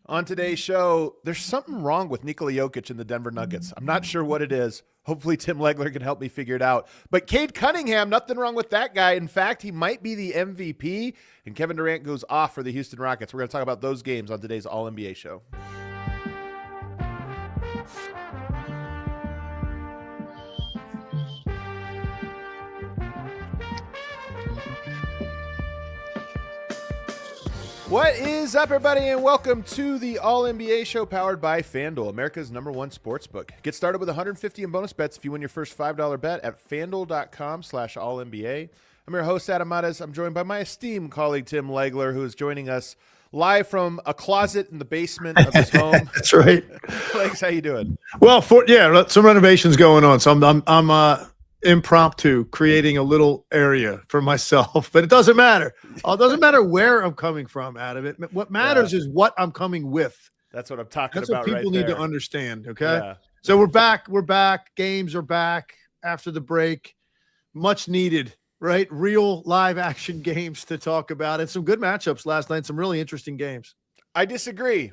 On today's show, there's something wrong with Nikola Jokic and the Denver Nuggets. I'm not sure what it is. Hopefully, Tim Legler can help me figure it out. But Cade Cunningham, nothing wrong with that guy. In fact, he might be the MVP. And Kevin Durant goes off for the Houston Rockets. We're going to talk about those games on today's All-NBA show. What is up, everybody, and welcome to the All-NBA show powered by FanDuel, America's #1 sportsbook. Get started with $150 in bonus bets if you win your first $5 bet at FanDuel.com/AllNBA. I'm your host, Adam Mares. I'm joined by my esteemed colleague, Tim Legler, who is joining us live from a closet in the basement of his home. That's right. Legs, how you doing? Well, some renovations going on, so I'm impromptu creating a little area for myself, but it doesn't matter. It doesn't matter where I'm coming from out of it. What matters is what I'm coming with. That's what I'm talking That's about. What people right need there. to understand. Okay. Yeah. So we're back. We're back. Games are back after the break. Much needed, right? Real live action games to talk about, and some good matchups last night. Some really interesting games. I disagree.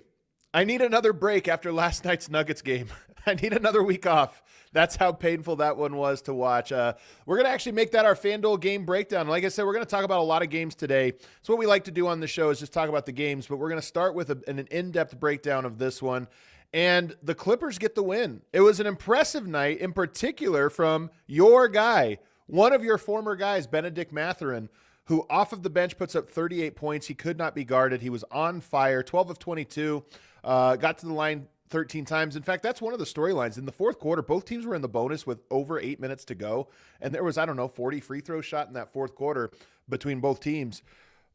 I need another break after last night's Nuggets game. I need another week off. That's how painful that one was to watch. We're going to actually make that our FanDuel game breakdown. Like I said, we're going to talk about a lot of games today. So what we like to do on the show is just talk about the games, but we're going to start with an in-depth breakdown of this one. And the Clippers get the win. It was an impressive night, in particular from your guy, one of your former guys, Bennedict Mathurin, who off of the bench puts up 38 points. He could not be guarded. He was on fire, 12 of 22, got to the line 13 times. In fact, that's one of the storylines. In the fourth quarter, both teams were in the bonus with over 8 minutes to go. And there was, 40 free throw shot in that fourth quarter between both teams.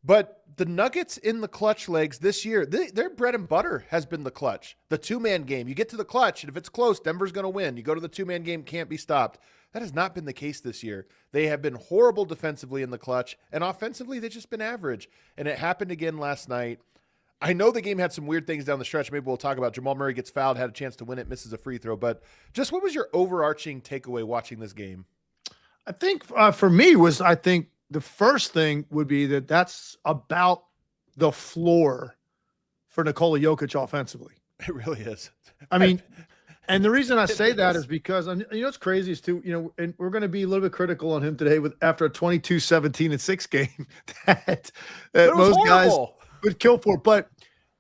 But the Nuggets in the clutch legs this year, their bread and butter has been the clutch. The two-man game. You get to the clutch, and if it's close, Denver's going to win. You go to the two-man game, can't be stopped. That has not been the case this year. They have been horrible defensively in the clutch, and offensively, they've just been average. And it happened again last night. I know the game had some weird things down the stretch. Maybe we'll talk about Jamal Murray gets fouled, had a chance to win it, misses a free throw. But just what was your overarching takeaway watching this game? I think for me the first thing would be that's about the floor for Nikola Jokic offensively. It really is. I mean, and the reason I say that is because, what's crazy is too, and we're going to be a little bit critical on him today after a 22-17-6 game that most guys would kill for. But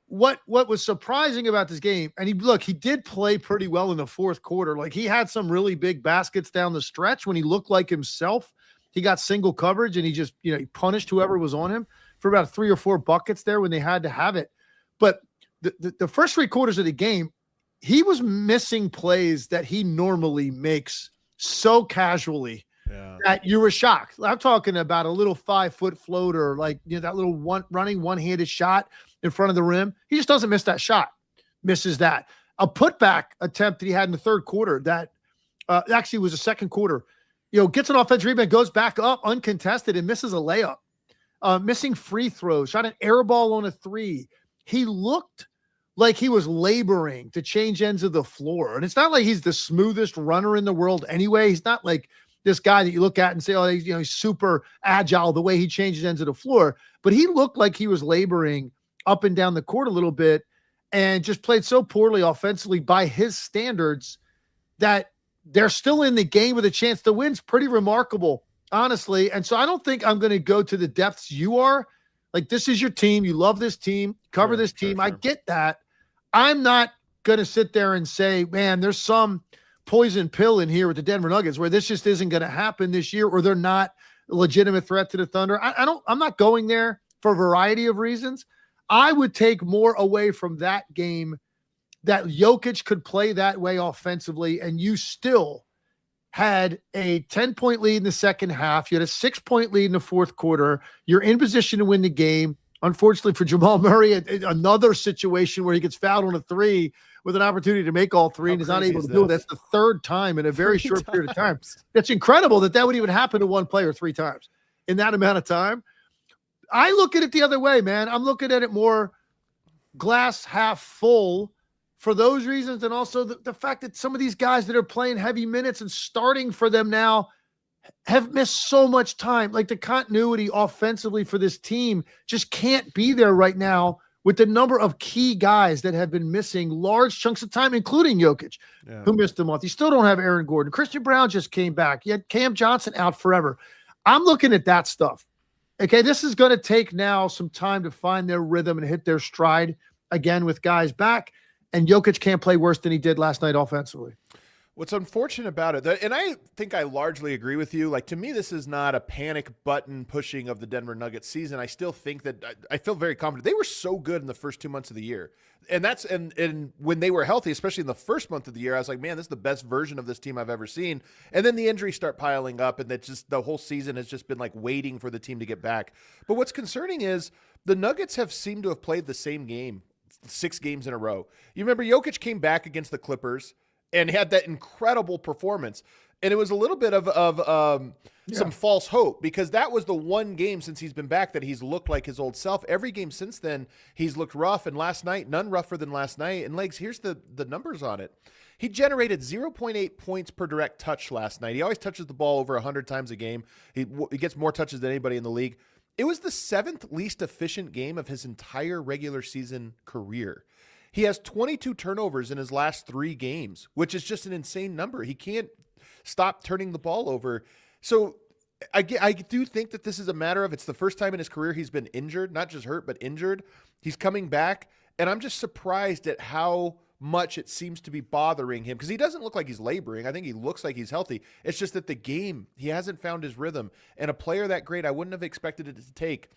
what was surprising about this game, and he did play pretty well in the fourth quarter. Like, he had some really big baskets down the stretch when he looked like himself. He got single coverage and he just, he punished whoever was on him for about 3 or 4 buckets there when they had to have it. But the first 3 quarters of the game, he was missing plays that he normally makes so casually that you were shocked. I'm talking about a little 5-foot floater, like that little running one-handed shot in front of the rim. He just doesn't miss that shot. Misses that. A putback attempt that he had in the third quarter that actually was the second quarter. Gets an offensive rebound, goes back up uncontested and misses a layup. Missing free throws, shot an air ball on a 3. He looked like he was laboring to change ends of the floor. And it's not like he's the smoothest runner in the world anyway. He's not like this guy that you look at and say, oh, he's super agile the way he changes ends of the floor. But he looked like he was laboring up and down the court a little bit and just played so poorly offensively by his standards that they're still in the game with a chance to win. It's pretty remarkable, honestly. And so I don't think I'm going to go to the depths you are. Like, this is your team. You love this team. Cover this team. Sure. I get that. I'm not going to sit there and say, man, there's some poison pill in here with the Denver Nuggets where this just isn't going to happen this year, or they're not a legitimate threat to the Thunder. I'm not going there for a variety of reasons. I would take more away from that game that Jokic could play that way offensively, and you still had a 10-point lead in the second half. You had a 6-point lead in the fourth quarter. You're in position to win the game. Unfortunately for Jamal Murray, another situation where he gets fouled on a 3 with an opportunity to make all 3 and is not able to do it. That's the third time in a very short period of time. That's incredible that would even happen to one player 3 times in that amount of time. I look at it the other way, man. I'm looking at it more glass half full for those reasons, and also the fact that some of these guys that are playing heavy minutes and starting for them now have missed so much time. Like, the continuity offensively for this team just can't be there right now with the number of key guys that have been missing large chunks of time, including Jokic, who missed a month. You still don't have Aaron Gordon. Christian Brown just came back. You had Cam Johnson out forever. I'm looking at that stuff. Okay, this is going to take now some time to find their rhythm and hit their stride again with guys back. And Jokic can't play worse than he did last night offensively. What's unfortunate about it, and I think I largely agree with you, like to me this is not a panic button pushing of the Denver Nuggets season. I still think that I feel very confident. They were so good in the first 2 months of the year. And that's and when they were healthy, especially in the first month of the year, I was like, man, this is the best version of this team I've ever seen. And then the injuries start piling up, and that just the whole season has just been like waiting for the team to get back. But what's concerning is the Nuggets have seemed to have played the same game 6 games in a row. You remember Jokic came back against the Clippers and had that incredible performance. And it was a little bit of some false hope, because that was the one game since he's been back that he's looked like his old self. Every game since then, he's looked rough. And last night, none rougher than last night. And Legs, here's the numbers on it. He generated 0.8 points per direct touch last night. He always touches the ball over 100 times a game. He gets more touches than anybody in the league. It was the 7th least efficient game of his entire regular season career. He has 22 turnovers in his last 3 games, which is just an insane number. He can't stop turning the ball over. So I do think that this is a matter of, it's the first time in his career he's been injured, not just hurt, but injured. He's coming back, and I'm just surprised at how much it seems to be bothering him, because he doesn't look like he's laboring. I think he looks like he's healthy. It's just that the game, he hasn't found his rhythm. And a player that great, I wouldn't have expected it to take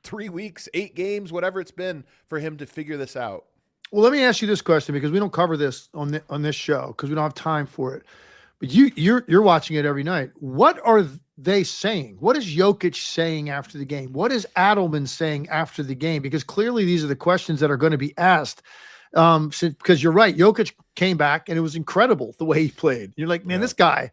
3 weeks, 8 games, whatever it's been, for him to figure this out. Well, let me ask you this question, because we don't cover this on this show because we don't have time for it. But you're watching it every night. What are they saying? What is Jokic saying after the game? What is Adelman saying after the game? Because clearly these are the questions that are going to be asked. Because you're right, Jokic came back and it was incredible the way he played. You're like, man, this guy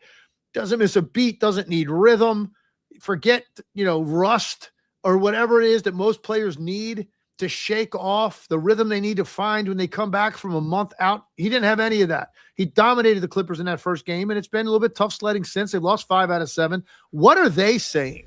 doesn't miss a beat, doesn't need rhythm. Forget, rust or whatever it is that most players need to shake off the rhythm they need to find when they come back from a month out. He didn't have any of that. He dominated the Clippers in that first game, and it's been a little bit tough sledding since. They've lost 5 out of 7. What are they saying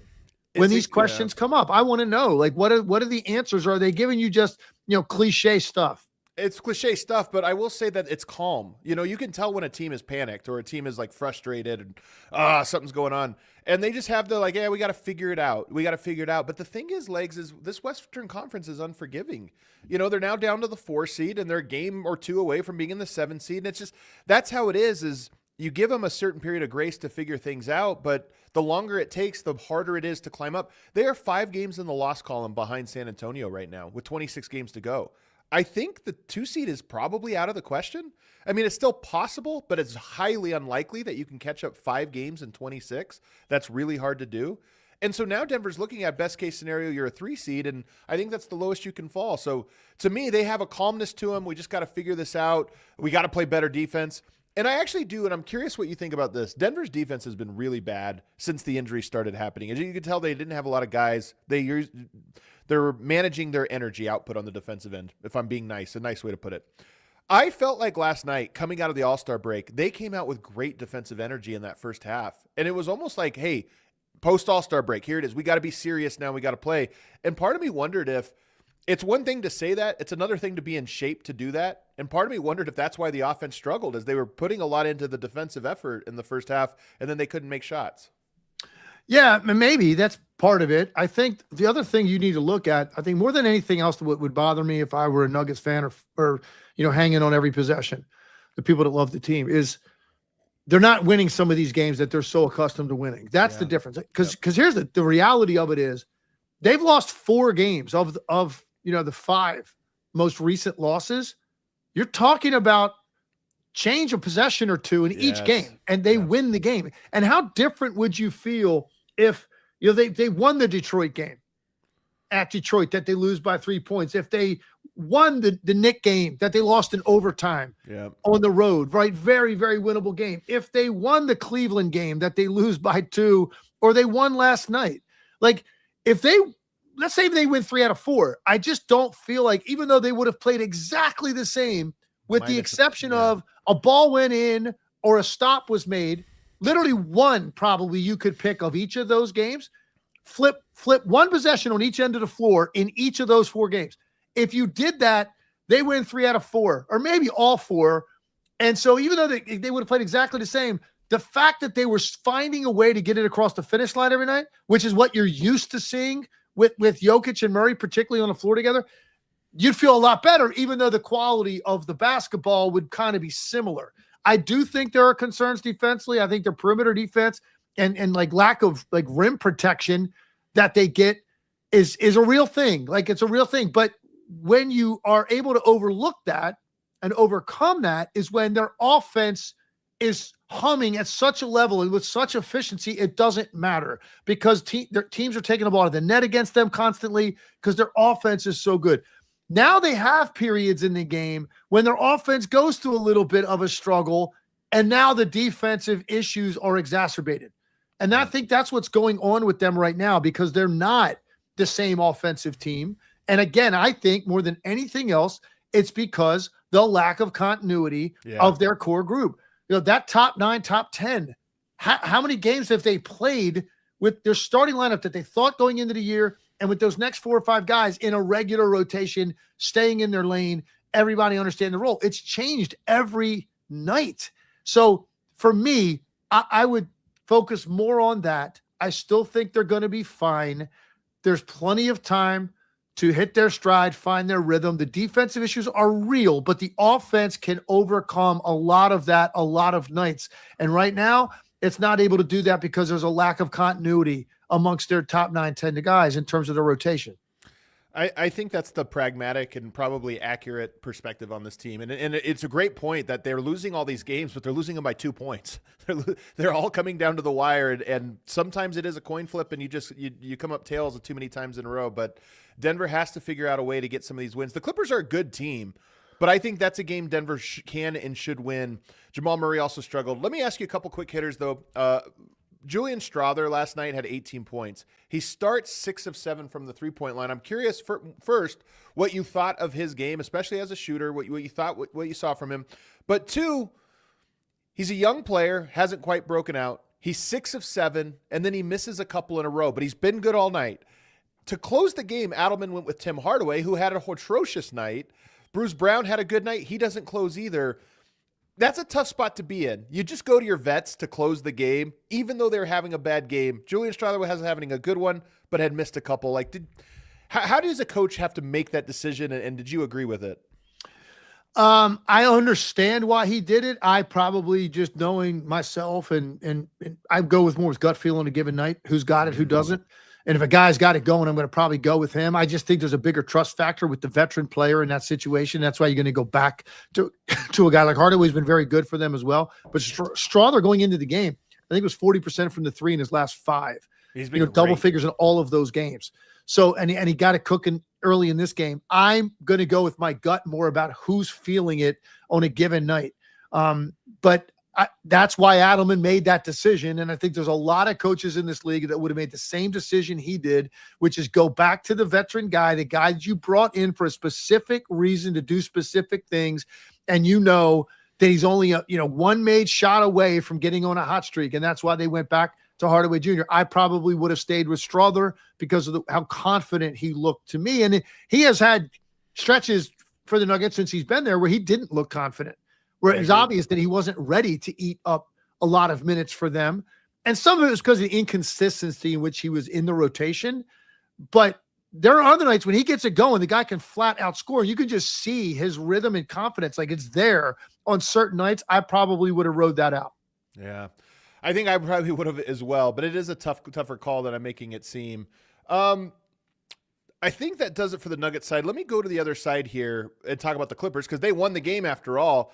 when these questions come up? I want to know, like, what are the answers? Or are they giving you just, cliche stuff? It's cliche stuff, but I will say that it's calm. You can tell when a team is panicked or a team is like frustrated and something's going on. And they just have the like, we got to figure it out. We got to figure it out. But the thing is, Legs, is this Western Conference is unforgiving. They're now down to the 4 seed and they're a game or 2 away from being in the 7 seed. And it's just, that's how it is you give them a certain period of grace to figure things out. But the longer it takes, the harder it is to climb up. They are 5 games in the loss column behind San Antonio right now with 26 games to go. I think the 2 seed is probably out of the question. I mean, it's still possible, but it's highly unlikely that you can catch up 5 games in 26. That's really hard to do. And so now Denver's looking at best case scenario, you're a 3 seed, and I think that's the lowest you can fall. So to me, they have a calmness to them. We just got to figure this out. We got to play better defense. And I actually do, and I'm curious what you think about this. Denver's defense has been really bad since the injuries started happening. As you can tell, they didn't have a lot of guys. They're managing their energy output on the defensive end, if I'm being nice, a nice way to put it. I felt like last night, coming out of the All-Star break, they came out with great defensive energy in that first half. And it was almost like, hey, post-All-Star break, here it is. We got to be serious now. We got to play. And part of me wondered if it's one thing to say that. It's another thing to be in shape to do that. And part of me wondered if that's why the offense struggled, as they were putting a lot into the defensive effort in the first half, and then they couldn't make shots. Yeah, maybe that's part of it. I think the other thing you need to look at, I think more than anything else, what would bother me if I were a Nuggets fan or hanging on every possession, the people that love the team, is they're not winning some of these games that they're so accustomed to winning. That's the difference. Because here's the reality of it is they've lost 4 games of the 5 most recent losses. You're talking about change of possession or 2 in each game, and they win the game. And how different would you feel if they won the Detroit game at Detroit that they lose by 3 points? If they won the Knicks game that they lost in overtime on the road, right? Very, very winnable game. If they won the Cleveland game that they lose by 2, or they won last night, like let's say they win 3 out of 4, I just don't feel like, even though they would have played exactly the same, with the exception of a ball went in or a stop was made, literally one probably you could pick of each of those games, flip one possession on each end of the floor in each of those 4 games. if you did that, they win 3 out of 4, or maybe all 4. And so even though they would have played exactly the same, the fact that they were finding a way to get it across the finish line every night, which is what you're used to seeing with Jokic and Murray, particularly on the floor together, you'd feel a lot better, even though the quality of the basketball would kind of be similar. I do think there are concerns defensively. I think their perimeter defense and like lack of like rim protection that they get is a real thing. Like, it's a real thing. But when you are able to overlook that and overcome that is when their offense is humming at such a level and with such efficiency, it doesn't matter, because their teams are taking the ball out of the net against them constantly because their offense is so good. Now they have periods in the game when their offense goes through a little bit of a struggle, and now the defensive issues are exacerbated. And I think that's what's going on with them right now, because they're not the same offensive team. And again, I think more than anything else, it's because the lack of continuity of their core group. You know, that top 9, top 10, how many games have they played with their starting lineup that they thought going into the year, and with those next 4 or 5 guys in a regular rotation, staying in their lane, everybody understand the role? It's changed every night. So for me, I would focus more on that. I still think they're going to be fine. There's plenty of time to hit their stride, find their rhythm. The defensive issues are real, but the offense can overcome a lot of that a lot of nights. And right now, it's not able to do that because there's a lack of continuity amongst their top 9, 10 guys in terms of their rotation. I think that's the pragmatic and probably accurate perspective on this team. And it's a great point that they're losing all these games, but they're losing them by 2 points. They're all coming down to the wire, and sometimes it is a coin flip, and you come up tails too many times in a row. But Denver has to figure out a way to get some of these wins. The Clippers are a good team, but I think that's a game Denver can and should win. Jamal Murray also struggled. Let me ask you a couple quick hitters, though. Julian Strawther last night had 18 points. He starts 6 of 7 from the three-point line. I'm curious, first, what you thought of his game, especially as a shooter, what you thought, what you saw from him. But 2, he's a young player, hasn't quite broken out. He's 6 of 7, and then he misses a couple in a row, but he's been good all night. To close the game, Adelman went with Tim Hardaway, who had an atrocious night. Bruce Brown had a good night. He doesn't close either. That's a tough spot to be in. You just go to your vets to close the game, even though they're having a bad game. Julian Strawther wasn't having a good one, but had missed a couple. Like, how does a coach have to make that decision, and did you agree with it? I understand why he did it. I probably, just knowing myself, and I go with more with gut feel on a given night, who's got it, who doesn't. And if a guy's got it going, I'm going to probably go with him. I just think there's a bigger trust factor with the veteran player in that situation. That's why you're going to go back to a guy like Hardaway, who's been very good for them as well. But Strawther going into the game, I think it was 40% from the 3 in his last 5. He's been double figures in all of those games. So, and he got it cooking early in this game. I'm going to go with my gut more about who's feeling it on a given night. But that's why Adelman made that decision. And I think there's a lot of coaches in this league that would have made the same decision he did, which is go back to the veteran guy, the guy that you brought in for a specific reason to do specific things. And you know that he's only one made shot away from getting on a hot streak. And that's why they went back to Hardaway Jr. I probably would have stayed with Strawther because of how confident he looked to me. And he has had stretches for the Nuggets since he's been there where he didn't look confident, where it was obvious that he wasn't ready to eat up a lot of minutes for them. And some of it was because of the inconsistency in which he was in the rotation. But there are other nights when he gets it going, the guy can flat out score. You can just see his rhythm and confidence. Like, it's there on certain nights. I probably would have rode that out. Yeah, I think I probably would have as well, but it is a tougher call than I'm making it seem. I think that does it for the Nuggets side. Let me go to the other side here and talk about the Clippers, because they won the game after all.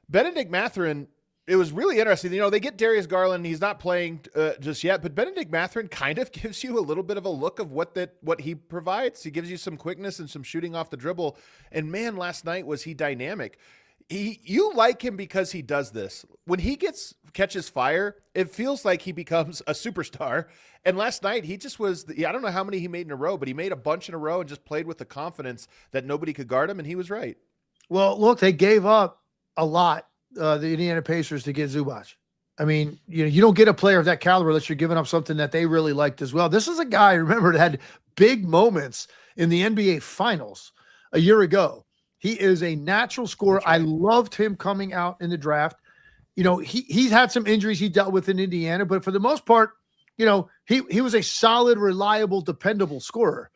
Bennedict Mathurin, it was really interesting. They get Darius Garland. He's not playing just yet, but Bennedict Mathurin kind of gives you a little bit of a look of what he provides. He gives you some quickness and some shooting off the dribble. And man, last night was he dynamic. You like him because he does this. When he catches fire, it feels like he becomes a superstar. And last night, he just was, I don't know how many he made in a row, but he made a bunch in a row and just played with the confidence that nobody could guard him, and he was right. Well, look, they gave up a lot, the Indiana Pacers, to get Zubac. I mean, you don't get a player of that caliber unless you're giving up something that they really liked as well. This is a guy, remember, that had big moments in the NBA Finals. a year ago. He is a natural scorer. Right. I loved him coming out in the draft. He's had some injuries he dealt with in Indiana, but for the most part, he was a solid, reliable, dependable scorer.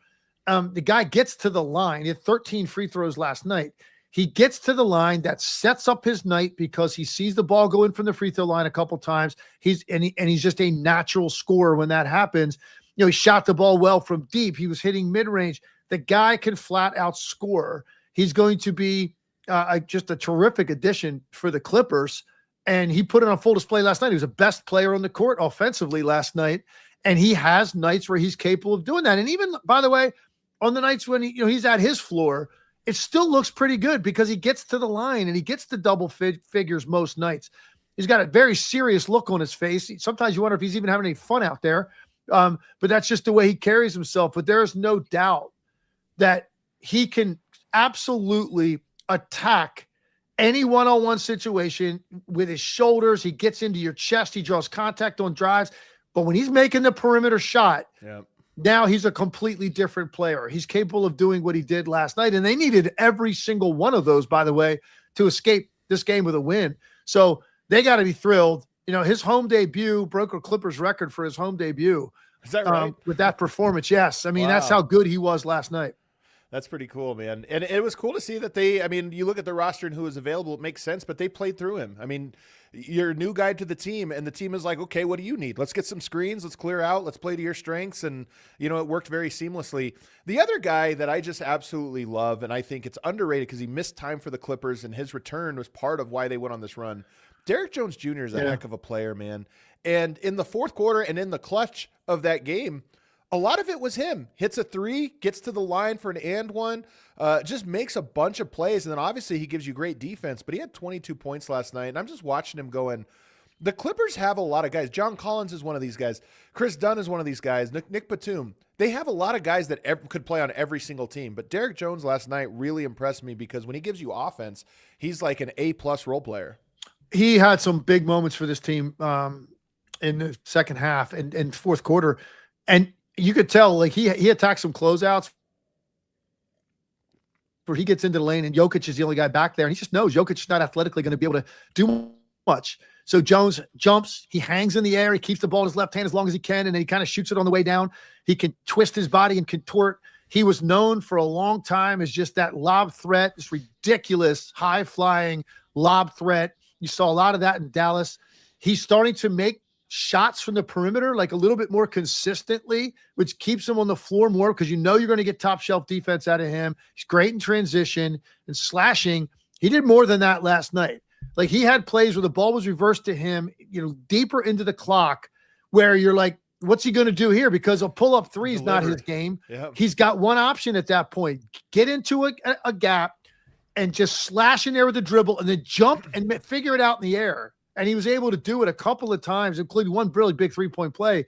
The guy gets to the line. He had 13 free throws last night. He gets to the line, that sets up his night because he sees the ball go in from the free throw line a couple times. He's just a natural scorer when that happens. He shot the ball well from deep. He was hitting mid-range. The guy can flat out score. He's going to be just a terrific addition for the Clippers. And he put it on full display last night. He was the best player on the court offensively last night. And he has nights where he's capable of doing that. And even, by the way, on the nights when he's at his floor, it still looks pretty good because he gets to the line and he gets to double figures most nights. He's got a very serious look on his face. Sometimes you wonder if he's even having any fun out there. But that's just the way he carries himself. But there is no doubt that he can absolutely attack any one-on-one situation with his shoulders. He gets into your chest. He draws contact on drives. But when he's making the perimeter shot, now he's a completely different player. He's capable of doing what he did last night. And they needed every single one of those, by the way, to escape this game with a win. So they got to be thrilled. His home debut broke a Clippers record for his home debut. Is that right? With that performance, yes. I mean, That's how good he was last night. That's pretty cool, man. And it was cool to see that you look at the roster and who was available, it makes sense, but they played through him. I mean, you're a new guy to the team, and the team is like, okay, what do you need? Let's get some screens. Let's clear out. Let's play to your strengths. And, it worked very seamlessly. The other guy that I just absolutely love, and I think it's underrated because he missed time for the Clippers, and his return was part of why they went on this run. Derrick Jones Jr. is a heck of a player, man. And in the fourth quarter and in the clutch of that game, a lot of it was him. Hits a three, gets to the line for an and one, just makes a bunch of plays. And then obviously he gives you great defense, but he had 22 points last night. And I'm just watching him going, the Clippers have a lot of guys. John Collins is one of these guys. Chris Dunn is one of these guys. Nick Batum. They have a lot of guys that could play on every single team. But Derrick Jones last night really impressed me because when he gives you offense, he's like an A-plus role player. He had some big moments for this team in the second half and fourth quarter. And you could tell, like, he attacks some closeouts where he gets into the lane and Jokic is the only guy back there. And he just knows Jokic is not athletically going to be able to do much. So Jones jumps, he hangs in the air, he keeps the ball in his left hand as long as he can, and then he kind of shoots it on the way down. He can twist his body and contort. He was known for a long time as just that lob threat, this ridiculous high-flying lob threat. You saw a lot of that in Dallas. He's starting to make shots from the perimeter like a little bit more consistently, which keeps him on the floor more because you're going to get top shelf defense out of him. He's great in transition and slashing. He did more than that last night. Like, he had plays where the ball was reversed to him, deeper into the clock, where you're like, what's he going to do here? Because a pull-up three is not his game. Yep. He's got one option at that point. Get into a gap and just slash in there with a dribble and then jump and figure it out in the air. And he was able to do it a couple of times, including one really big three-point play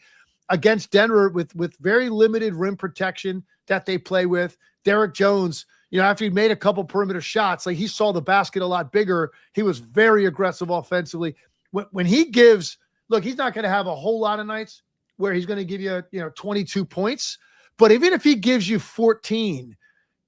against Denver with very limited rim protection that they play with. Derrick Jones, after he made a couple perimeter shots, like, he saw the basket a lot bigger. He was very aggressive offensively. When he gives, look, he's not going to have a whole lot of nights where he's going to give you, 22 points. But even if he gives you 14,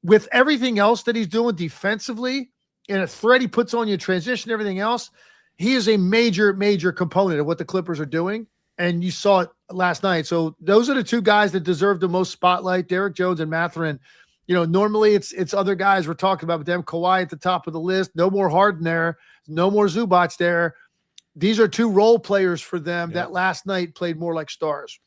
with everything else that he's doing defensively and a threat he puts on you, transition, everything else, he is a major, major component of what the Clippers are doing. And you saw it last night. So those are the two guys that deserve the most spotlight, Derrick Jones and Mathurin. Normally it's other guys we're talking about with them. Kawhi at the top of the list. No more Harden there. No more Zubac there. These are two role players for them that last night played more like stars.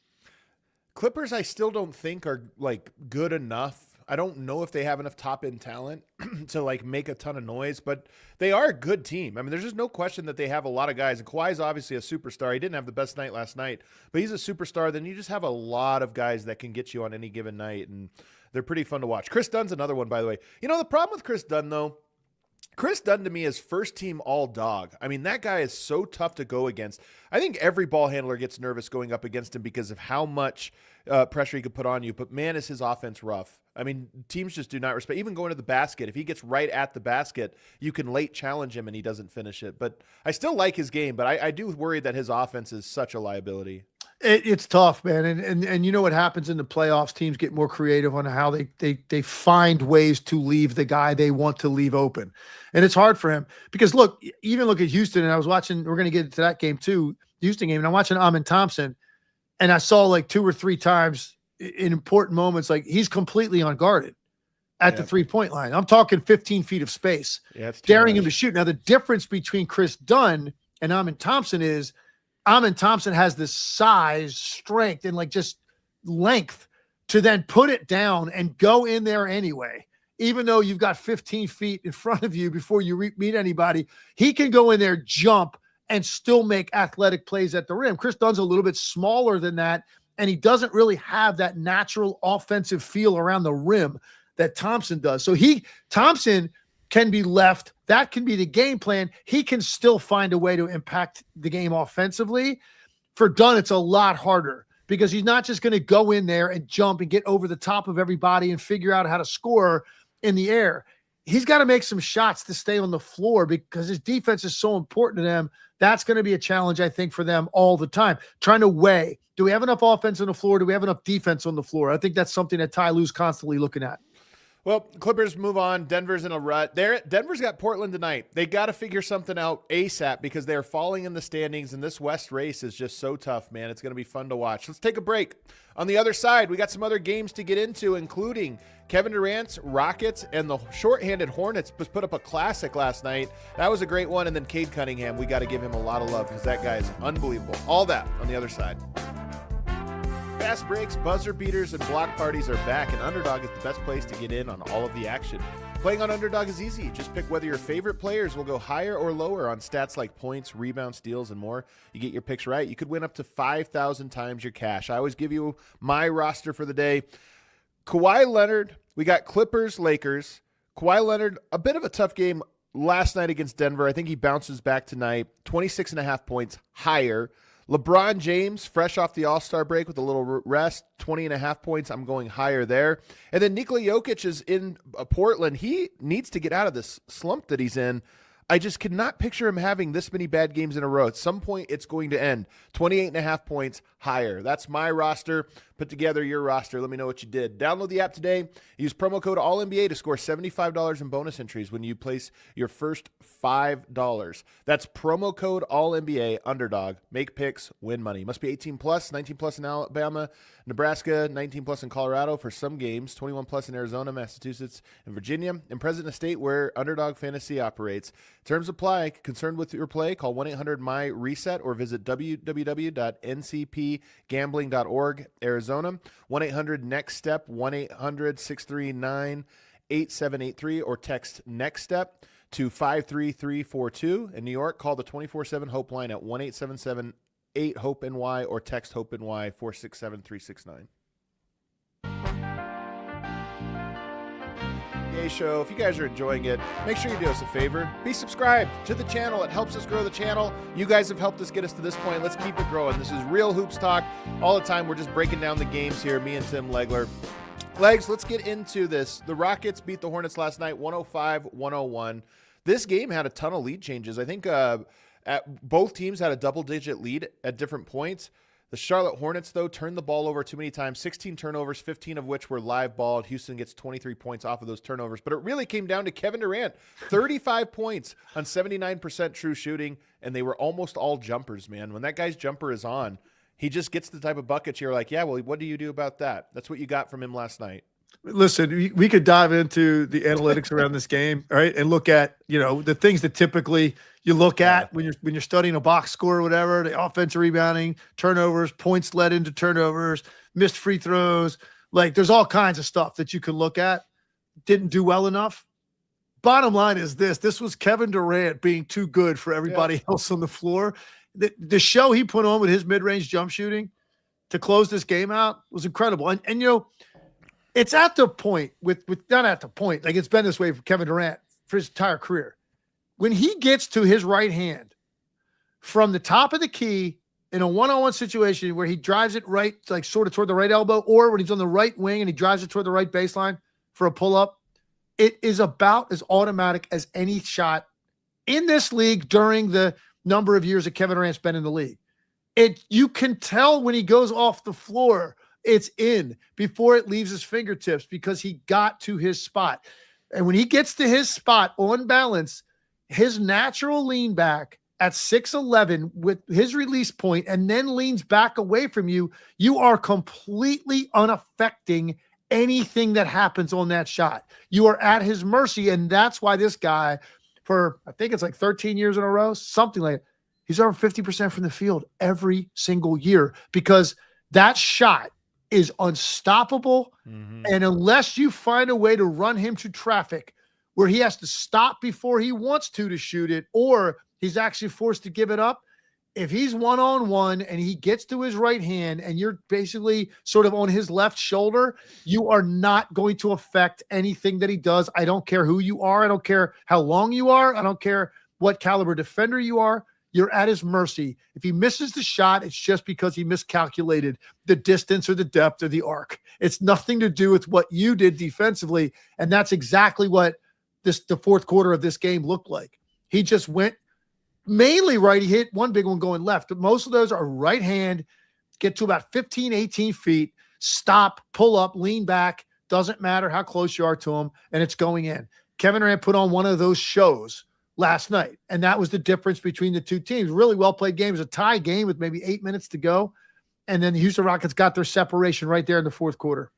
Clippers, I still don't think are like good enough. I don't know if they have enough top end talent to like make a ton of noise, but they are a good team. I mean, there's just no question that they have a lot of guys. And Kawhi is obviously a superstar. He didn't have the best night last night, but he's a superstar. Then you just have a lot of guys that can get you on any given night, and they're pretty fun to watch. Chris Dunn's another one, by the way. The problem with Chris Dunn, though, Chris Dunn to me is first team all dog. I mean, that guy is so tough to go against. I think every ball handler gets nervous going up against him because of how much pressure he could put on you. But man, is his offense rough. I mean, teams just do not respect, even going to the basket. If he gets right at the basket, you can late challenge him and he doesn't finish it. But I still like his game, but I do worry that his offense is such a liability. It's tough, man. And you know what happens in the playoffs? Teams get more creative on how they find ways to leave the guy they want to leave open. And it's hard for him because look at Houston. And I was watching, we're going to get to that game too, Houston game. And I'm watching Amin Thompson and I saw like 2 or 3 times in important moments, like he's completely unguarded at the 3-point line. I'm talking 15 feet of space, daring him to shoot. Now the difference between Chris Dunn and Amin Thompson is Amin Thompson has this size, strength, and like just length to then put it down and go in there anyway. Even though you've got 15 feet in front of you before you meet anybody, he can go in there, jump, and still make athletic plays at the rim. Chris Dunn's a little bit smaller than that, and he doesn't really have that natural offensive feel around the rim that Thompson does. So Thompson can be left. That can be the game plan. He can still find a way to impact the game offensively. For Dunn, it's a lot harder because he's not just going to go in there and jump and get over the top of everybody and figure out how to score in the air. He's got to make some shots to stay on the floor because his defense is so important to them. That's going to be a challenge, I think, for them all the time. Trying to weigh, do we have enough offense on the floor? Do we have enough defense on the floor? I think that's something that Ty Lue's constantly looking at. Well, Clippers move on. Denver's in a rut. Denver's got Portland tonight. They got to figure something out ASAP because they're falling in the standings, and this West race is just so tough, man. It's going to be fun to watch. Let's take a break. On the other side, we got some other games to get into, including Kevin Durant's Rockets and the shorthanded Hornets put up a classic last night. That was a great one. And then Cade Cunningham, we got to give him a lot of love because that guy is unbelievable. All that on the other side. Fast breaks, buzzer beaters, and block parties are back, and Underdog is the best place to get in on all of the action. Playing on Underdog is easy. Just pick whether your favorite players will go higher or lower on stats like points, rebounds, steals, and more. You get your picks right, you could win up to 5,000 times your cash. I always give you my roster for the day. Kawhi Leonard, we got Clippers, Lakers. Kawhi Leonard, a bit of a tough game last night against Denver. I think he bounces back tonight. 26.5 points higher. LeBron James, fresh off the All-Star break with a little rest, 20.5 points. I'm going higher there. And then Nikola Jokic is in Portland. He needs to get out of this slump that he's in. I just could not picture him having this many bad games in a row. At some point, it's going to end. 28.5 points higher. That's my roster. Put together your roster. Let me know what you did. Download the app today. Use promo code ALLNBA to score $75 in bonus entries when you place your first $5. That's promo code ALLNBA, Underdog. Make picks, win money. Must be 18 plus, 19 plus in Alabama, Nebraska, 19 plus in Colorado for some games, 21 plus in Arizona, Massachusetts, and Virginia, and present in a state where Underdog Fantasy operates. Terms apply. Concerned with your play? Call 1-800-MY-RESET or visit www.ncpgambling.org, Arizona. 1-800-NEXT-STEP, 1-800-639-8783, or text NEXT STEP to 53342. In New York, call the 24/7 Hope line at 1-877-8-HOPE-NY or text HOPE-NY 467-369. Show. If you guys are enjoying it, make sure you do us a favor. Be subscribed to the channel. It helps us grow the channel. You guys have helped us get us to this point. Let's keep it growing. This is Real Hoops Talk. All the time, we're just breaking down the games here, me and Tim Legler. Legs, let's get into this. The Rockets beat the Hornets last night, 105-101. This game had a ton of lead changes. I think both teams had a double-digit lead at different points. The Charlotte Hornets, though, turned the ball over too many times, 16 turnovers, 15 of which were live balled. Houston gets 23 points off of those turnovers. But it really came down to Kevin Durant, 35 points on 79% true shooting, and they were almost all jumpers, man. When that guy's jumper is on, he just gets the type of buckets you're like, yeah, well, what do you do about that? That's what you got from him last night. Listen, we could dive into the analytics around this game, right, and look at, the things that typically you look at when you're studying a box score or whatever, the offensive rebounding, turnovers, points led into turnovers, missed free throws. Like, there's all kinds of stuff that you can look at. Didn't do well enough. Bottom line is this was Kevin Durant being too good for everybody else on the floor. The show he put on with his mid-range jump shooting to close this game out was incredible. And it's at the point not at the point, like it's been this way for Kevin Durant for his entire career. When he gets to his right hand from the top of the key in a one-on-one situation where he drives it right, like sort of toward the right elbow, or when he's on the right wing and he drives it toward the right baseline for a pull-up, it is about as automatic as any shot in this league during the number of years that Kevin Durant's been in the league. You can tell when he goes off the floor, it's in before it leaves his fingertips because he got to his spot. And when he gets to his spot on balance, his natural lean back at 6'11" with his release point and then leans back away from you, you are completely unaffecting anything that happens on that shot. You are at his mercy. And that's why this guy, for I think it's like 13 years in a row, something like that, he's over 50% from the field every single year because that shot is unstoppable. Mm-hmm. And unless you find a way to run him to traffic where he has to stop before he wants to shoot it, or he's actually forced to give it up, if he's one-on-one and he gets to his right hand and you're basically sort of on his left shoulder, you are not going to affect anything that he does. I don't care who you are. I don't care how long you are. I don't care what caliber defender you are. You're at his mercy. If he misses the shot, it's just because he miscalculated the distance or the depth or the arc. It's nothing to do with what you did defensively, and that's exactly what the fourth quarter of this game looked like. He just went mainly right. He hit one big one going left, but most of those are right hand, get to about 15, 18 feet, stop, pull up, lean back. Doesn't matter how close you are to him, and it's going in. Kevin Durant put on one of those shows last night, and that was the difference between the two teams. Really well-played game. It was a tie game with maybe 8 minutes to go, and then the Houston Rockets got their separation right there in the fourth quarter.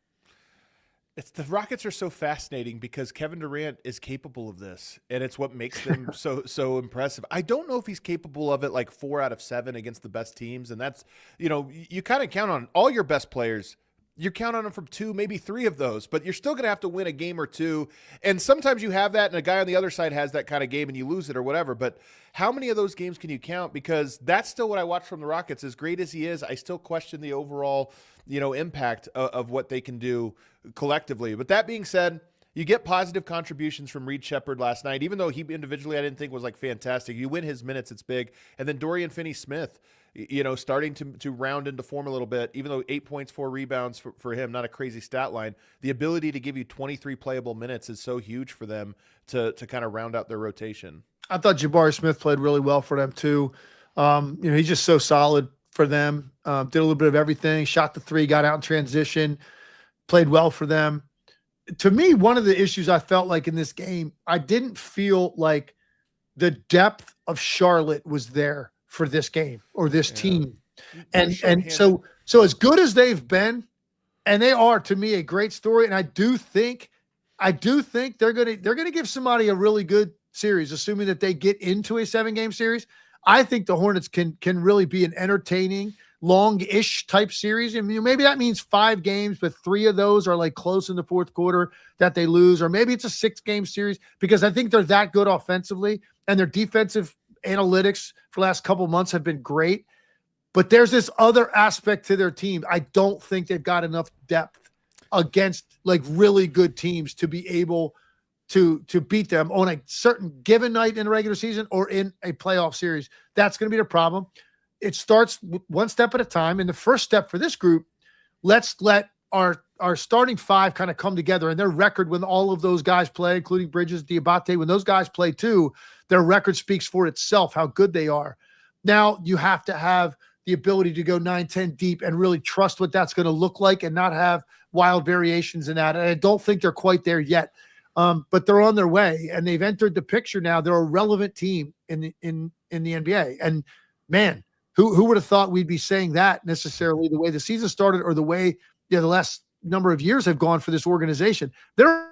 The Rockets are so fascinating because Kevin Durant is capable of this, and it's what makes them so impressive. I don't know if he's capable of it like 4 out of 7 against the best teams, and that's, you kind of count on all your best players. You count on them from 2, maybe 3 of those, but you're still going to have to win a game or 2. And sometimes you have that and a guy on the other side has that kind of game and you lose it or whatever. But how many of those games can you count? Because that's still what I watch from the Rockets. As great as he is, I still question the overall, impact of what they can do collectively. But that being said, you get positive contributions from Reed Shepherd last night, even though he individually I didn't think was like fantastic. You win his minutes, it's big. And then Dorian Finney-Smith, starting to round into form a little bit, even though 8 points, 4 rebounds for him, not a crazy stat line. The ability to give you 23 playable minutes is so huge for them to kind of round out their rotation. I thought Jabari Smith played really well for them too. He's just so solid for them. Did a little bit of everything, shot the 3, got out in transition, played well for them. To me, one of the issues I felt like in this game, I didn't feel like the depth of Charlotte was there for this game or this team. And so as good as they've been, and they are to me a great story. And I do think they're going to give somebody a really good series, assuming that they get into a 7-game series. I think the Hornets can really be an entertaining, long-ish type series. And maybe that means 5 games, but 3 of those are like close in the fourth quarter that they lose, or maybe it's a 6-game series because I think they're that good offensively and their defensive analytics for the last couple months have been great, but there's this other aspect to their team. I don't think they've got enough depth against like really good teams to be able to beat them on a certain given night in the regular season or in a playoff series. That's going to be the problem. It starts one step at a time. And the first step for this group, let's let our starting 5 kind of come together, and their record when all of those guys play, including Bridges, Diabate, when those guys play too, their record speaks for itself, how good they are. Now you have to have the ability to go 9-10 deep and really trust what that's going to look like and not have wild variations in that. And I don't think they're quite there yet, but they're on their way, and they've entered the picture now. They're a relevant team in the NBA. And man, who would have thought we'd be saying that necessarily the way the season started or the way the last number of years have gone for this organization. They're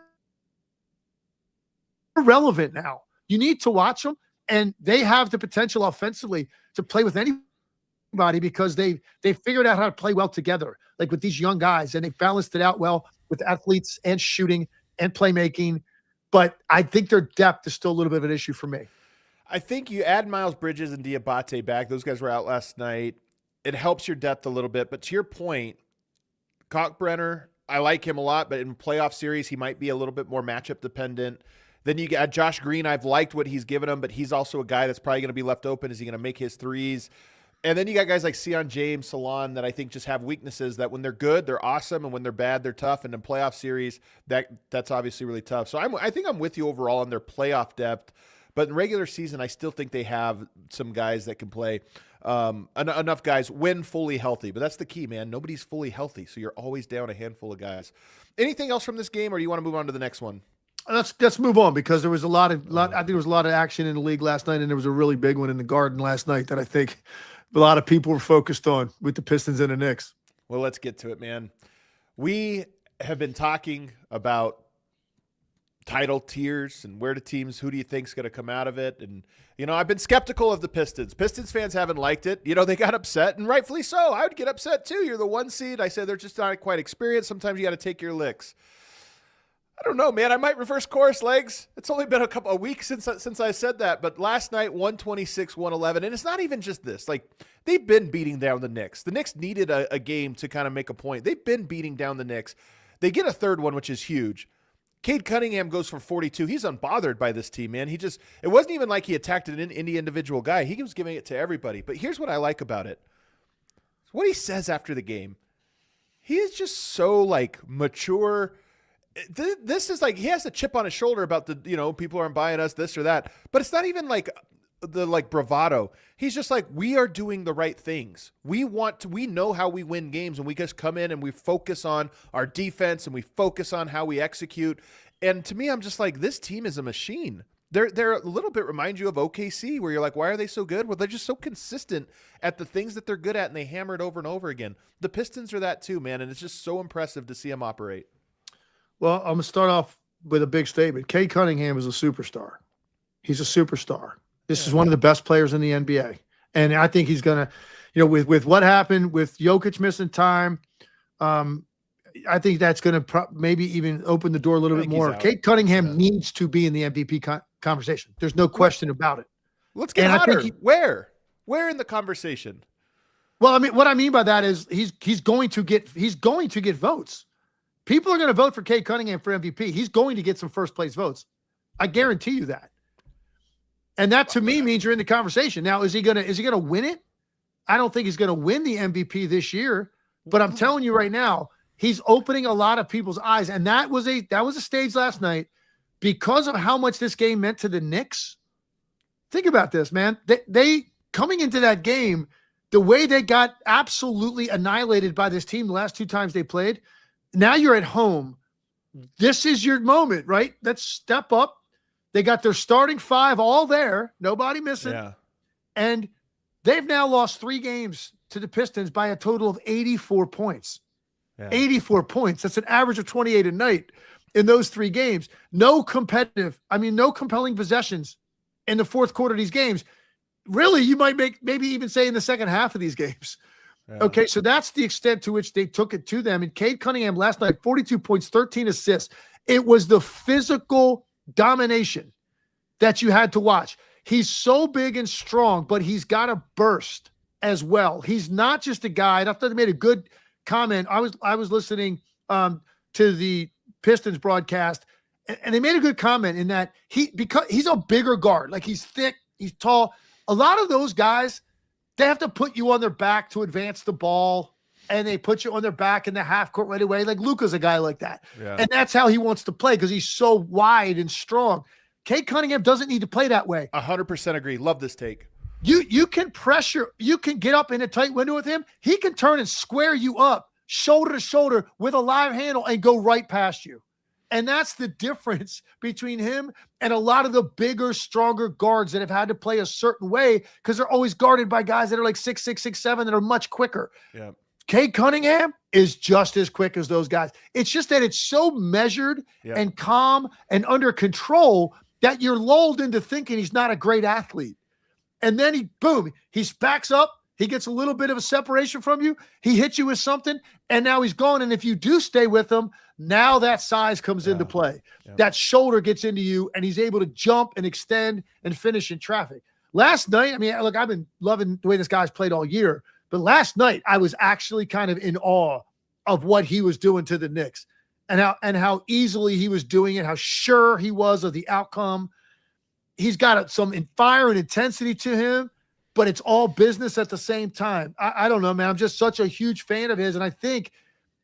relevant now. You need to watch them, and they have the potential offensively to play with anybody because they figured out how to play well together, like with these young guys, and they balanced it out well with athletes and shooting and playmaking. But I think their depth is still a little bit of an issue for me. I think you add Miles Bridges and Diabate back. Those guys were out last night. It helps your depth a little bit. But to your point, Kalkbrenner, I like him a lot, but in playoff series, he might be a little bit more matchup dependent. Then you got Josh Green. I've liked what he's given him, but he's also a guy that's probably going to be left open. Is he going to make his threes? And then you got guys like Sion James, Salon, that I think just have weaknesses that when they're good, they're awesome, and when they're bad, they're tough. And in playoff series, that's obviously really tough. So I think I'm with you overall on their playoff depth. But in regular season, I still think they have some guys that can play, enough guys when fully healthy. But that's the key, man. Nobody's fully healthy, so you're always down a handful of guys. Anything else from this game, or do you want to move on to the next one? Let's move on, because there was I think there was a lot of action in the league last night, and there was a really big one in the Garden last night that I think a lot of people were focused on with the Pistons and the Knicks. Well, let's get to it, man. We have been talking about title tiers and who do you think is going to come out of it? And, I've been skeptical of the Pistons. Pistons fans haven't liked it. They got upset, and rightfully so. I would get upset too. You're the 1 seed. I said they're just not quite experienced. Sometimes you got to take your licks. I don't know, man. I might reverse course, Legs. It's only been a week since I said that. But last night, 126-111. And it's not even just this. Like, they've been beating down the Knicks. The Knicks needed a game to kind of make a point. They've been beating down the Knicks. They get a third one, which is huge. Cade Cunningham goes for 42. He's unbothered by this team, man. It wasn't even like he attacked any individual guy. He was giving it to everybody. But here's what I like about it. What he says after the game. He is just so, mature. This is he has a chip on his shoulder about people aren't buying us, this or that, but it's not even the bravado. He's just we are doing the right things. We know how we win games, and we just come in and we focus on our defense and we focus on how we execute. And to me, I'm just this team is a machine. They're a little bit remind you of OKC, where you're why are they so good? Well, they're just so consistent at the things that they're good at, and they hammer it over and over again. The Pistons are that too, man, and it's just so impressive to see them operate. Well, I'm going to start off with a big statement. Cade Cunningham is a superstar. He's a superstar. This is one of the best players in the NBA. And I think he's going to, with what happened with Jokic missing time, I think that's going to maybe even open the door a little bit more. Cade Cunningham needs to be in the MVP conversation. There's no question about it. Let's get hotter. Where in the conversation? Well, what I mean by that is he's going to get votes. People are going to vote for Cade Cunningham for MVP. He's going to get some first place votes. I guarantee you that. And that to me means you're in the conversation. Now, is he going to win it? I don't think he's going to win the MVP this year, but I'm telling you right now, he's opening a lot of people's eyes. And that was a stage last night because of how much this game meant to the Knicks. Think about this, man. They coming into that game, the way they got absolutely annihilated by this team the last 2 times they played. Now you're at home. This is your moment, right? Let's step up. They got their starting 5 all there. Nobody missing. Yeah. And they've now lost 3 games to the Pistons by a total of 84 points. Yeah. 84 points. That's an average of 28 a night in those 3 games. No compelling possessions in the fourth quarter of these games. Really, you might maybe even say in the second half of these games. Yeah. Okay, so that's the extent to which they took it to them. And Cade Cunningham last night, 42 points, 13 assists. It was the physical domination that you had to watch. He's so big and strong, but he's got a burst as well. He's not just a guy. I thought they made a good comment. I was listening to the Pistons broadcast, and they made a good comment in that because he's a bigger guard. He's thick, he's tall. A lot of those guys, they have to put you on their back to advance the ball, and they put you on their back in the half court right away. Luka's a guy like that. Yeah. And that's how he wants to play because he's so wide and strong. Cade Cunningham doesn't need to play that way. 100% agree. Love this take. You can pressure, you can get up in a tight window with him. He can turn and square you up shoulder to shoulder with a live handle and go right past you. And that's the difference between him and a lot of the bigger, stronger guards that have had to play a certain way because they're always guarded by guys that are 6'6", 6'7", that are much quicker. Yeah. Cade Cunningham is just as quick as those guys. It's just that it's so measured and calm and under control that you're lulled into thinking he's not a great athlete. And then he backs up. He gets a little bit of a separation from you. He hits you with something, and now he's gone. And if you do stay with him, now that size comes into play. Yeah. That shoulder gets into you, and he's able to jump and extend and finish in traffic. Last night, look, I've been loving the way this guy's played all year, but last night I was actually kind of in awe of what he was doing to the Knicks and how easily he was doing it, how sure he was of the outcome. He's got some fire and intensity to him, but it's all business at the same time. I don't know, man. I'm just such a huge fan of his, and I think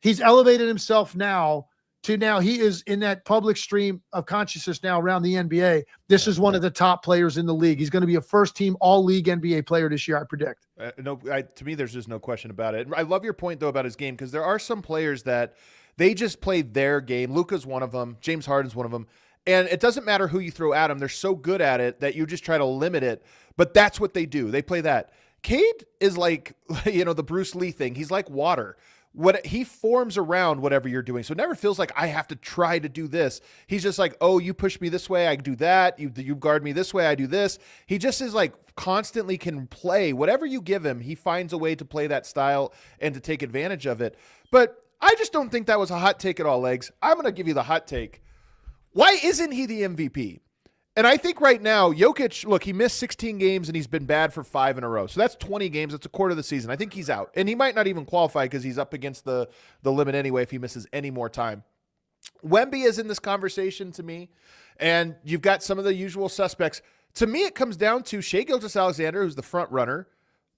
he's elevated himself now to now he is in that public stream of consciousness now around the NBA. This is one of the top players in the league. He's going to be a first-team all-league NBA player this year, I predict. To me, there's just no question about it. I love your point, though, about his game, because there are some players that they just play their game. Luka's one of them. James Harden's one of them. And it doesn't matter who you throw at them. They're so good at it that you just try to limit it. But that's what they do. They play that. Cade is like, the Bruce Lee thing. He's like water. What he forms around whatever you're doing. So it never feels like I have to try to do this. He's just like, oh, you push me this way, I do that. You guard me this way, I do this. He just is like constantly can play. Whatever you give him, he finds a way to play that style and to take advantage of it. But I just don't think that was a hot take at all, Legs. I'm going to give you the hot take. Why isn't he the MVP? And I think right now, Jokic, look, he missed 16 games and he's been bad for 5 in a row. So that's 20 games. That's a quarter of the season. I think he's out. And he might not even qualify because he's up against the limit anyway if he misses any more time. Wemby is in this conversation to me. And you've got some of the usual suspects. To me, it comes down to Shai Gilgeous-Alexander, who's the front runner.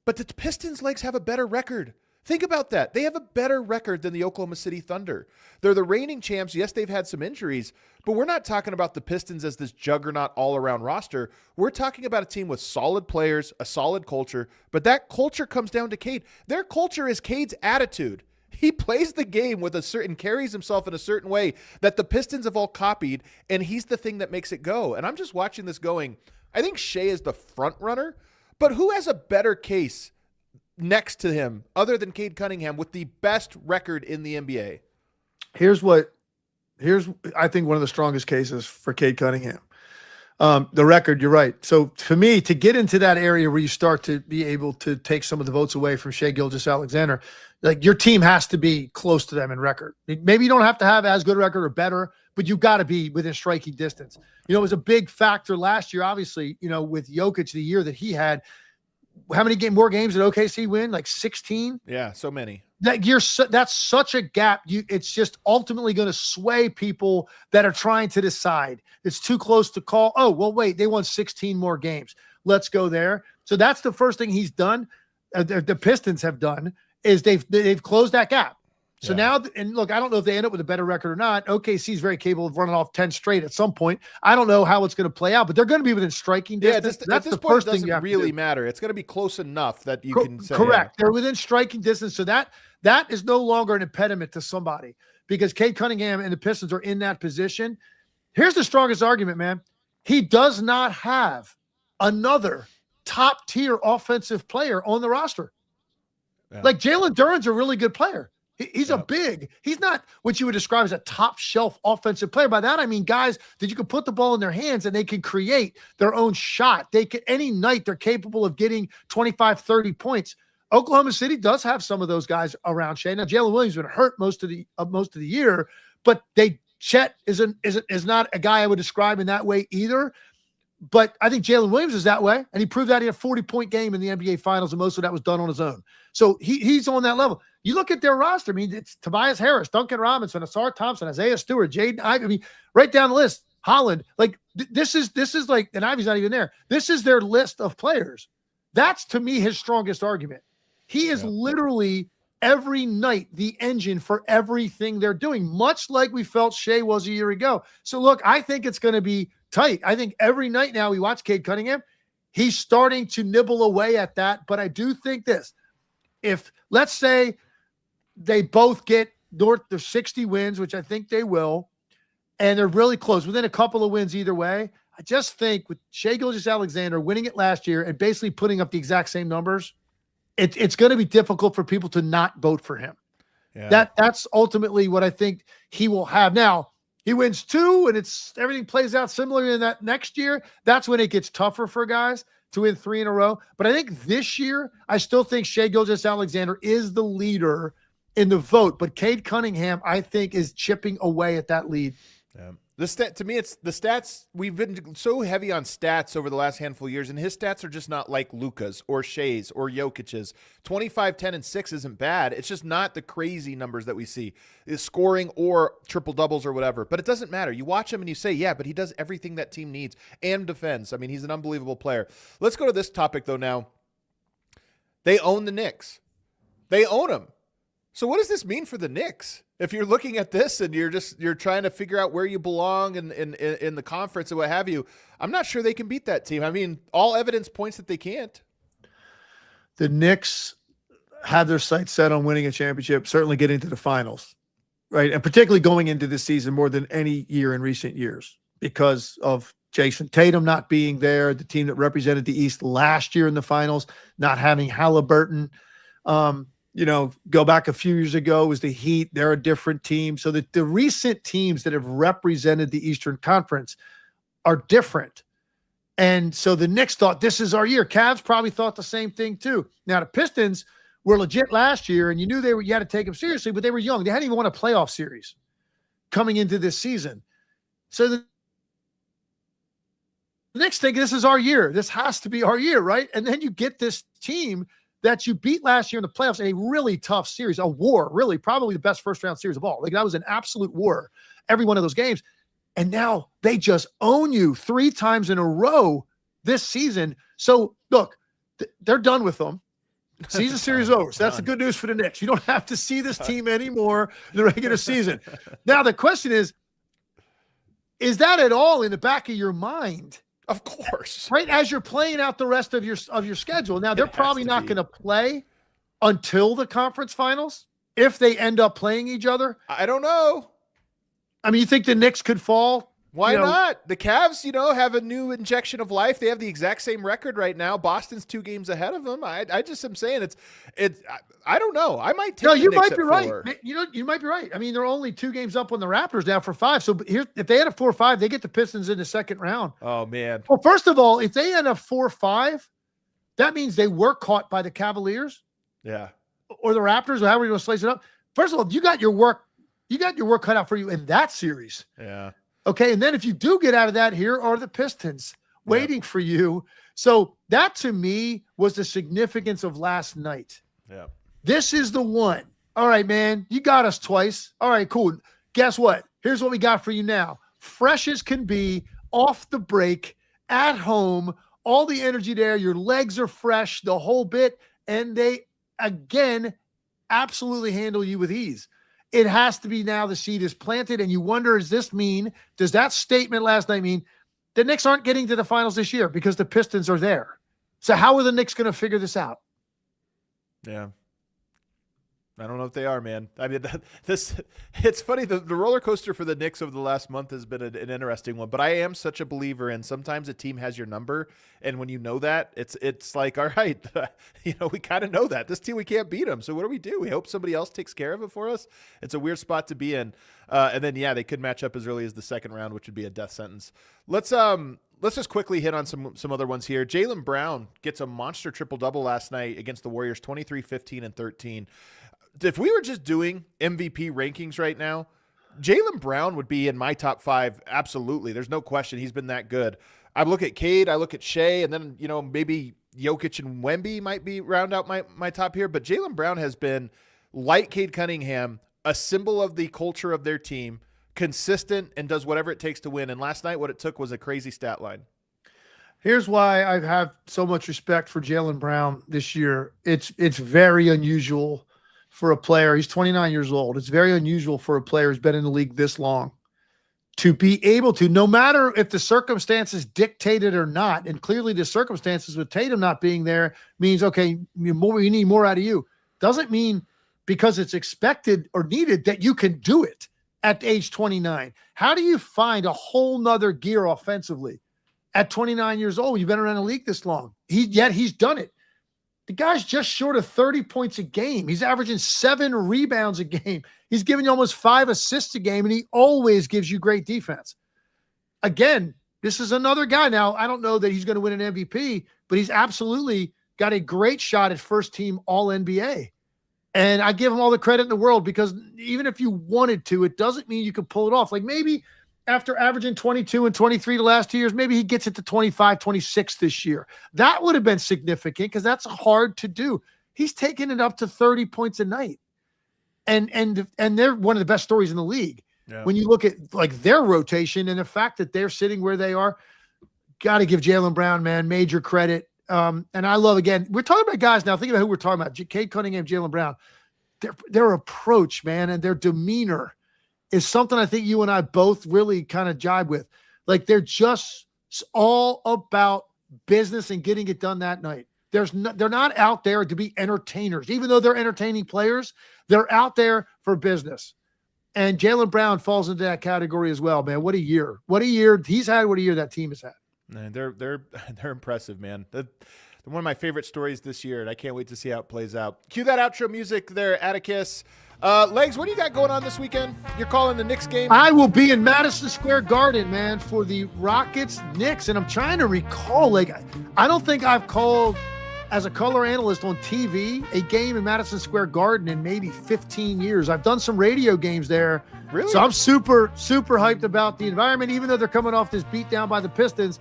But the Pistons' legs have a better record. Think about that. They have a better record than the Oklahoma City Thunder. They're the reigning champs. Yes, they've had some injuries, but we're not talking about the Pistons as this juggernaut all-around roster. We're talking about a team with solid players, a solid culture, but that culture comes down to Cade. Their culture is Cade's attitude. He plays the game with carries himself in a certain way that the Pistons have all copied, and he's the thing that makes it go. And I'm just watching this going, I think Shai is the front runner, but who has a better case next to him other than Cade Cunningham with the best record in the NBA? Here's I think one of the strongest cases for Cade Cunningham. The record, you're right. So for me, to get into that area where you start to be able to take some of the votes away from Shai Gilgeous-Alexander, like your team has to be close to them in record. Maybe you don't have to have as good a record or better, but you've got to be within striking distance. It was a big factor last year, obviously, with Jokic, the year that he had. How many more games did OKC win? Like 16? Yeah, so many. That's such a gap. It's just ultimately going to sway people that are trying to decide. It's too close to call. Oh, well, wait, they won 16 more games. Let's go there. So that's the first thing he's done. The Pistons have done is they've closed that gap. So now, and look, I don't know if they end up with a better record or not. OKC is very capable of running off 10 straight at some point. I don't know how it's going to play out, but they're going to be within striking distance. That's the first thing. It doesn't really matter. It's going to be close enough that you can say. Correct. They're within striking distance. So that is no longer an impediment to somebody because Cade Cunningham and the Pistons are in that position. Here's the strongest argument, man. He does not have another top-tier offensive player on the roster. Yeah. Like Jalen Duren's a really good player. He's he's not what you would describe as a top shelf offensive player. By that, I mean guys that you can put the ball in their hands and they can create their own shot. Any night they're capable of getting 25, 30 points. Oklahoma City does have some of those guys around Shai. Now, Jalen Williams has been hurt most of the year, but Chet is not a guy I would describe in that way either. But I think Jalen Williams is that way, and he proved that he had a 40-point game in the NBA Finals, and most of that was done on his own. So he's on that level. You look at their roster. I mean, it's Tobias Harris, Duncan Robinson, Asar Thompson, Isaiah Stewart, Jaden Ivey. I mean, right down the list. Holland. Like this is like, and Ivy's not even there. This is their list of players. That's to me his strongest argument. He is literally every night the engine for everything they're doing, much like we felt Shai was a year ago. So look, I think it's going to be tight. I think every night now we watch Cade Cunningham, he's starting to nibble away at that. But I do think this, if let's say they both get north of 60 wins, which I think they will, and they're really close, within a couple of wins either way, I just think with Shai Gilgeous-Alexander winning it last year and basically putting up the exact same numbers, it's going to be difficult for people to not vote for him. Yeah. That's ultimately what I think he will have. Now, he wins 2 and everything plays out similarly in that next year. That's when it gets tougher for guys to win 3 in a row. But I think this year, I still think Shai Gilgeous-Alexander is the leader in the vote. But Cade Cunningham, I think, is chipping away at that lead. Yeah. To me, it's the stats. We've been so heavy on stats over the last handful of years, and his stats are just not like Luka's or Shai's or Jokic's. 25, 10, and 6 isn't bad. It's just not the crazy numbers that we see, is scoring or triple doubles or whatever. But it doesn't matter. You watch him and you say, yeah, but he does everything that team needs and defends. I mean, he's an unbelievable player. Let's go to this topic, though, now. They own the Knicks. They own them. So what does this mean for the Knicks? If you're looking at this and you're trying to figure out where you belong in the conference and what have you, I'm not sure they can beat that team. I mean, all evidence points that they can't. The Knicks have their sights set on winning a championship, certainly getting to the finals, right? And particularly going into this season more than any year in recent years because of Jason Tatum not being there, the team that represented the East last year in the finals, not having Halliburton. Go back a few years ago was the Heat. They're a different team. So that the recent teams that have represented the Eastern Conference are different. And so the Knicks thought this is our year. Cavs probably thought the same thing too. Now the Pistons were legit last year, and you knew you had to take them seriously, but they were young. They hadn't even won a playoff series coming into this season. So the Knicks think this is our year. This has to be our year, right? And then you get this team that you beat last year in the playoffs in a really tough series, a war, really probably the best first-round series of all. Like that was an absolute war, every one of those games. And now they just own you 3 times in a row this season. So look, they're done with them. Season series over. So that's the good news for the Knicks. You don't have to see this team anymore in the regular season. Now the question is that at all in the back of your mind? Of course. Right as you're playing out the rest of your schedule. Now they're probably not going to play until the conference finals if they end up playing each other. I don't know. I mean, you think the Knicks could fall? Why not? The Cavs, have a new injection of life. They have the exact same record right now. Boston's 2 games ahead of them. I just am saying I don't know. I might take you might be 4. right. You might be right. I mean, they're only 2 games up on the Raptors now for 5. So if they had a 4-5, they get the Pistons in the second round. Oh man. Well, first of all, if they end up 4-5, that means they were caught by the Cavaliers. Yeah. Or the Raptors, or however you want to slice it up. First of all, you got your work cut out for you in that series. Yeah. Okay, and then if you do get out of that, here are the Pistons waiting for you. So that to me was the significance of last night. Yeah. This is the one. All right, man, you got us twice. All right, cool. Guess what? Here's what we got for you now. Fresh as can be, off the break, at home, all the energy there. Your legs are fresh, the whole bit. And they, again, absolutely handle you with ease. It has to be now the seed is planted, and you wonder, does that statement last night mean the Knicks aren't getting to the finals this year because the Pistons are there? So how are the Knicks going to figure this out? Yeah. I don't know if they are, man. I mean, it's funny. The roller coaster for the Knicks over the last month has been an interesting one, but I am such a believer in sometimes a team has your number. And when you know that, it's like, all right, we kind of know that this team, we can't beat them. So what do? We hope somebody else takes care of it for us. It's a weird spot to be in. And then, they could match up as early as the second round, which would be a death sentence. Let's just quickly hit on some other ones here. Jaylen Brown gets a monster triple-double last night against the Warriors, 23, 15, and 13. If we were just doing MVP rankings right now, Jaylen Brown would be in my top 5. Absolutely. There's no question. He's been that good. I look at Cade, I look at Shea, and then, maybe Jokic and Wemby might be round out my top here. But Jaylen Brown has been, like Cade Cunningham, a symbol of the culture of their team, consistent, and does whatever it takes to win. And last night, what it took was a crazy stat line. Here's why I have so much respect for Jaylen Brown this year. It's very unusual for a player. He's 29 years old. It's very unusual for a player who's been in the league this long to be able to, no matter if the circumstances dictate it or not, and clearly the circumstances with Tatum not being there means, okay, we need more out of you. Doesn't mean because it's expected or needed that you can do it at age 29. How do you find a whole nother gear offensively at 29 years old? You've been around the league this long. Yet he's done it. The guy's just short of 30 points a game. He's averaging 7 rebounds a game. He's giving you almost 5 assists a game, and he always gives you great defense. Again, this is another guy. Now, I don't know that he's going to win an MVP, but he's absolutely got a great shot at first-team All-NBA. And I give him all the credit in the world because even if you wanted to, it doesn't mean you can pull it off. Like maybe after averaging 22 and 23 the last 2 years, maybe he gets it to 25, 26 this year. That would have been significant because that's hard to do. He's taking it up to 30 points a night. And they're one of the best stories in the league. Yeah. When you look at like their rotation and the fact that they're sitting where they are, got to give Jaylen Brown, man, major credit. And I love, again, we're talking about guys now. Think about who we're talking about. Cade Cunningham, Jaylen Brown. their approach, man, and their demeanor is something I think you and I both really kind of jibe with. Like, they're just all about business and getting it done that night. They're not out there to be entertainers. Even though they're entertaining players, they're out there for business. And Jaylen Brown falls into that category as well, man. What a year. What a year he's had. What a year that team has had. Man, they're impressive, man. They're one of my favorite stories this year, and I can't wait to see how it plays out. Cue that outro music there, Atticus. Legs, what do you got going on this weekend? You're calling the Knicks game? I will be in Madison Square Garden, man, for the Rockets-Knicks, and I'm trying to recall, like, I don't think I've called as a color analyst on TV a game in Madison Square Garden in maybe 15 years. I've done some radio games there. Really? So I'm super, super hyped about the environment, even though they're coming off this beat down by the Pistons.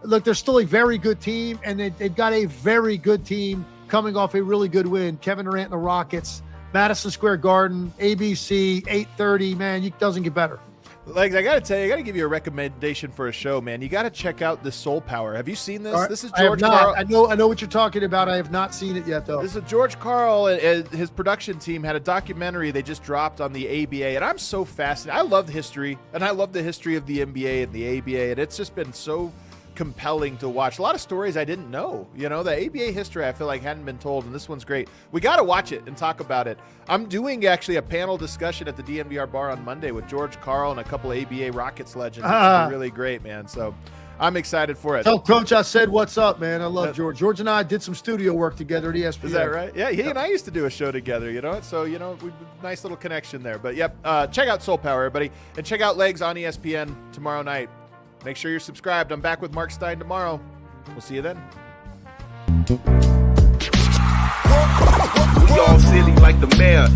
Look, they're still a very good team, and they've got a very good team coming off a really good win. Kevin Durant and the Rockets, Madison Square Garden, ABC, 8:30, man, it doesn't get better. Legs, I got to tell you, I got to give you a recommendation for a show, man. You got to check out the Soul Power. Have you seen this? Right. This is George Karl. I know what you're talking about. I have not seen it yet, though. This is George Karl and his production team had a documentary they just dropped on the ABA, and I'm so fascinated. I love history, and I love the history of the NBA and the ABA, and it's just been so compelling to watch. A lot of stories I didn't know. You know, the ABA history I feel like hadn't been told, and this one's great. We got to watch it and talk about it. I'm doing actually a panel discussion at the DNVR bar on Monday with George Karl and a couple of ABA Rockets legends. It's really great, man. So I'm excited for it. Tell Coach I said what's up, man. I love George. George and I did some studio work together at ESPN. Is that right? Yeah, he and I used to do a show together, you know? So, you know, nice little connection there. But, yep, check out Soul Power, everybody. And check out Legs on ESPN tomorrow night. Make sure you're subscribed. I'm back with Mark Stein tomorrow. We'll see you then. We all silly like the mayor.